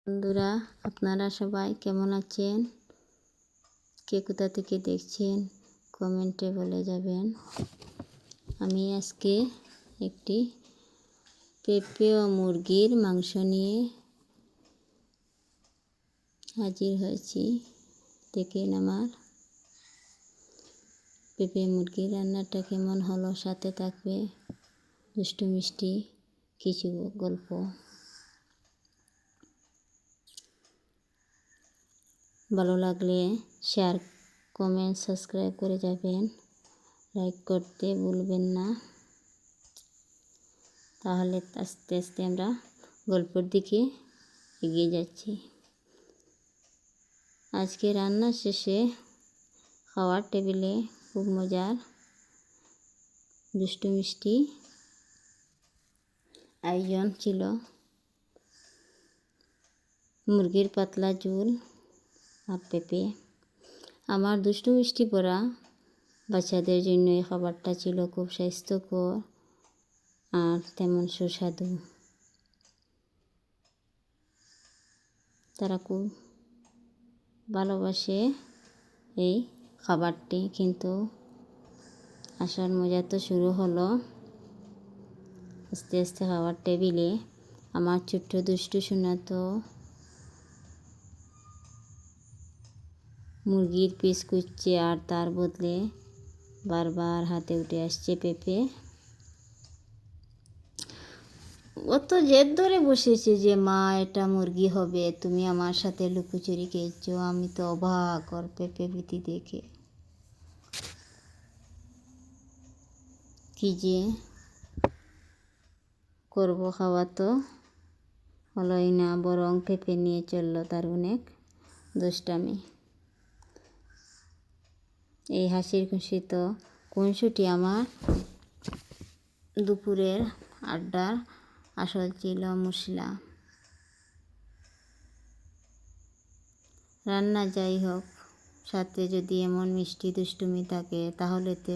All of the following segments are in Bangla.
বন্ধুরা, আপনারা সবাই কেমন আছেন? কে কোথা থেকে দেখছেন কমেন্টে বলে যাবেন। আমি আজকে একটি পেঁপে ও মুরগির মাংস নিয়ে হাজির হয়েছি। দেখেন আমার পেঁপে মুরগির রান্নাটা কেমন হলো। সাথে থাকবে দুষ্টু মিষ্টি কিছু গল্প। ভালো লাগলে শেয়ার, কমেন্ট, সাবস্ক্রাইব করে যাবেন। লাইক করতে ভুলবেন না। তাহলে আস্তে আস্তে আমরা গল্পের দিকে এগিয়ে যাচ্ছি। আজকে রান্না শেষে খাওয়ার টেবিলে খুব মজার দুষ্টু মিষ্টি আয়োজন ছিল। মুরগির পাতলা ঝোল আর পেঁপে। আমার দুষ্টু মিষ্টি পড়া বাচ্চাদের জন্য এই খাবারটা ছিল খুব স্বাস্থ্যকর আর তেমন সুস্বাদু। তারা খুব ভালোবাসে এই খাবারটি। কিন্তু আসার মজা তো শুরু হলো আস্তে আস্তে খাওয়ার টেবিলে। আমার ছোট্ট দুষ্টু সোনা তো মুরগির পিস কুচ্ছে আর তার বদলে বারবার হাতে উঠে আসছে পেঁপে। ও তো জেদ ধরে বসেছে যে মা এটা মুরগি হবে, তুমি আমার সাথে লুকোচুরি খেয়েছো। আমি তো অবাক ওর পেঁপে ভীতি দেখে। কি যে করবো, খাওয়া তো হলোই না, বরং পেঁপে নিয়ে চললো তার অনেক দুষ্টামি। এই হাসির খুশি তো খুনসুটি আমার দুপুরের আড্ডার আসল ছিল মশলা। রান্না যাই হোক, সাথে যদি এমন মিষ্টি দুষ্টুমি থাকে তাহলে তো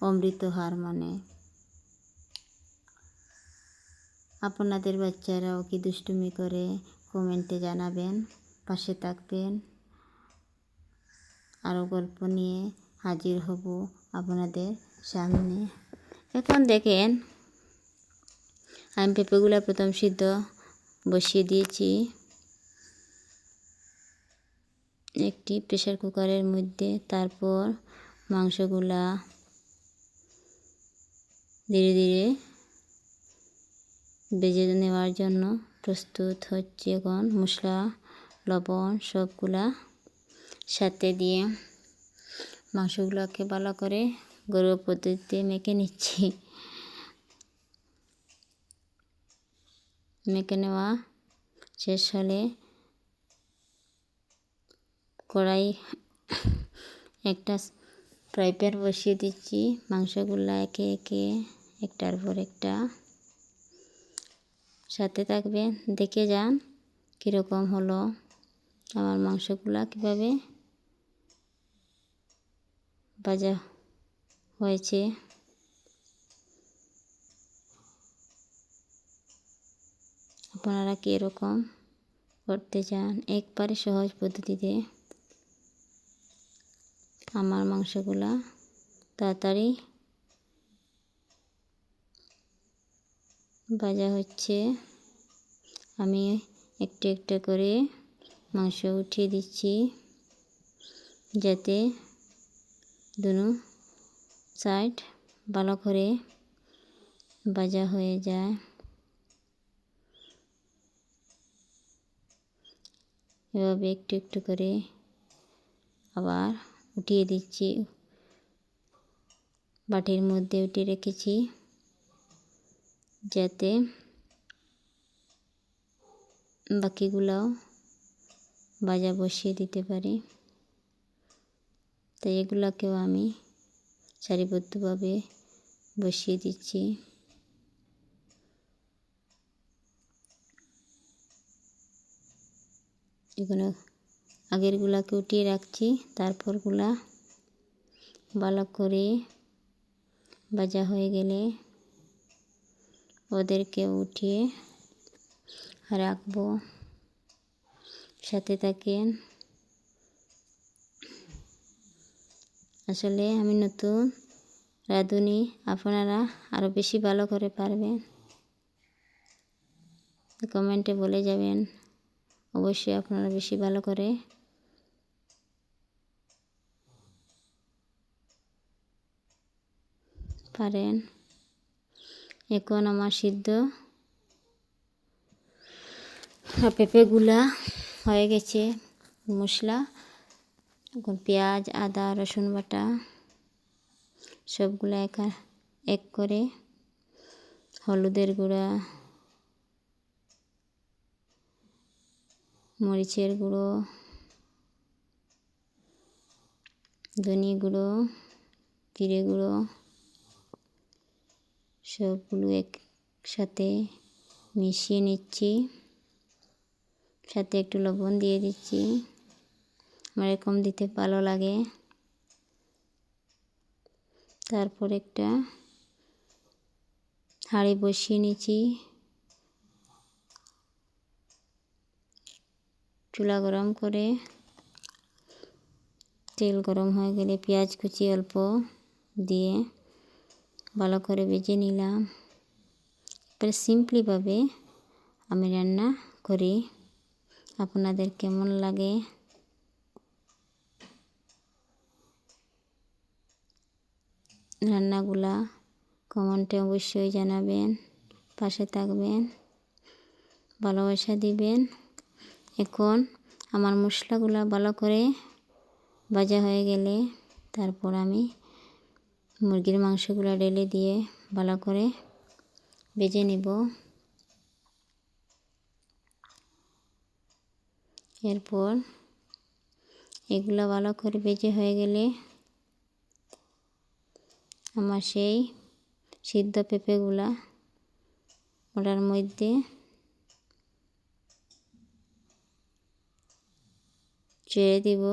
অমৃত হার মানে। আপনাদের বাচ্চারাও কি দুষ্টুমি করে কমেন্টে জানাবেন। পাশে থাকবেন। আরও গল্প নিয়ে হাজির হব আপনাদের সামনে। এখন দেখেন আমি পেঁপেগুলো প্রথম সিদ্ধ বসিয়ে দিয়েছি একটি প্রেসার কুকারের মধ্যে। তারপর মাংসগুলা ধীরে ধীরে ভেজে নেওয়ার জন্য প্রস্তুত হচ্ছে। এখন মশলা, লবণ সবগুলা সাথে দিয়ে মাংসগুলোকে ভালো করে ঘরোয়া পদ্ধতিতে মেখে নিচ্ছি। মেখে নেওয়া শেষ হলে কড়াই একটা ফ্রাই প্যান বসিয়ে দিচ্ছি। মাংসগুলো একে একে একটার পর একটা সাথে থাকবেন, দেখে যান কীরকম হলো আমার মাংসগুলা, কীভাবে ভাজা হয়েছে। আপনারা কি এরকম করতে চান? একবারে সহজ পদ্ধতিতে আমার মাংসগুলা তাড়াতাড়ি ভাজা হচ্ছে। আমি একটু একটু করে মাংস উঠিয়ে দিচ্ছি যাতে দুনো সাইড ভালো করে ভাজা হয়ে যায়। এভাবে একটু একটু করে আবার উঠিয়ে দিচ্ছি। বাটির মধ্যে উঠিয়ে রেখেছি যাতে বাকিগুলাও ভাজা বসিয়ে দিতে পারি। তাই এগুলাকেও আমি সারিবদ্ধভাবে বসিয়ে দিচ্ছি। এগুলো আগেরগুলাকে উঠিয়ে রাখছি। তারপরগুলা ভালো করে ভাজা হয়ে গেলে ওদেরকে উঠিয়ে রাখবো। সাথে থাকেন। আসলে আমি নতুন রাঁধুনি, আপনারা আরও বেশি ভালো করে পারবেন। কমেন্টে বলে যাবেন, অবশ্যই আপনারা বেশি ভালো করে পারেন। এখন আমার সিদ্ধ পেঁপেগুলা হয়ে গেছে। মশলা এখন পেঁয়াজ, আদা, রসুন বাটা সবগুলো এক করে, হলুদের গুঁড়া, মরিচের গুঁড়ো, ধনিয়া গুঁড়ো, জিরে গুঁড়ো সবগুলো একসাথে মিশিয়ে নিচ্ছি। সাথে একটু লবণ দিয়ে দিচ্ছি, আমার এরকম দিতে ভালো লাগে। তারপর একটা হাঁড়ি বসিয়ে নিচ্ছি, চুলা গরম করে তেল গরম হয়ে গেলে পেঁয়াজ কুচি অল্প দিয়ে ভালো করে ভেজে নিলাম। এবারে সিম্পলিভাবে আমি রান্না করি, আপনাদের কেমন লাগে রান্নাগুলা কমেন্টে অবশ্যই জানাবেন, পাশে থাকবেন, ভালোবাসা দিবেন। এখন আমার মশলাগুলা ভালো করে ভাজা হয়ে গেলে তারপর আমি মুরগির মাংসগুলো ঢেলে দিয়ে ভালো করে ভেজে নেব। এরপর এগুলো ভালো করে ভেজে হয়ে গেলে আমার সেই সিদ্ধ পেঁপেগুলা ওটার মধ্যে ছেড়ে দিব।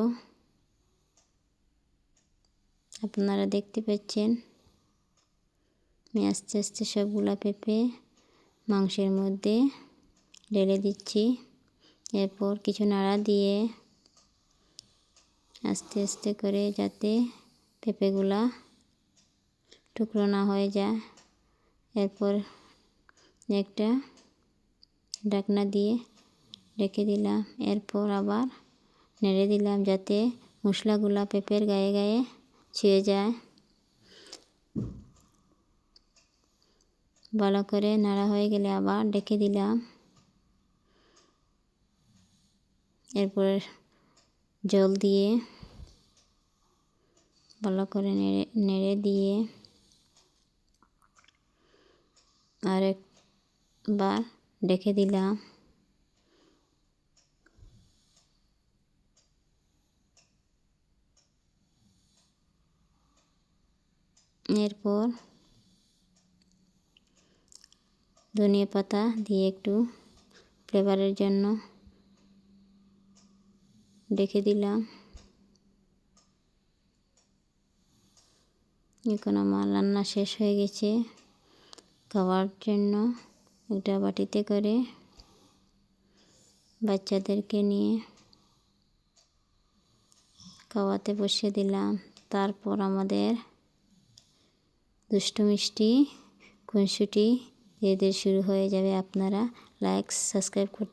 আপনারা দেখতে পাচ্ছেন আমি আস্তে আস্তে সবগুলা পেঁপে মাংসের মধ্যে ঢেলে দিচ্ছি। এরপর কিছু নাড়া দিয়ে আস্তে আস্তে করে, যাতে পেঁপেগুলা টুকরো না হয়ে যায়। এরপর একটা ঢাকনা দিয়ে রেখে দিলাম। এরপর আবার নেড়ে দিলাম যাতে মশলাগুলা পেঁপের গায়ে গায়ে ছুঁয়ে যায়। ভালো করে নাড়া হয়ে গেলে আবার ঢেকে দিলাম। এরপর জল দিয়ে ভালো করে নেড়ে দিয়ে আরেকবার ঢেকে দিলাম। এরপর ধনিয়া পাতা দিয়ে একটু ফ্লেভারের জন্য ঢেকে দিলাম। এখন আমার রান্না শেষ হয়ে গেছে। খাওয়ার জন্য একটা বাটিতে করে বাচ্চাদেরকে নিয়ে খাওয়াতে বসে দিলাম। তারপর আমাদের দুষ্টু মিষ্টি খুনসুটি এদের শুরু হয়ে যাবে। আপনারা লাইক সাবস্ক্রাইব করতে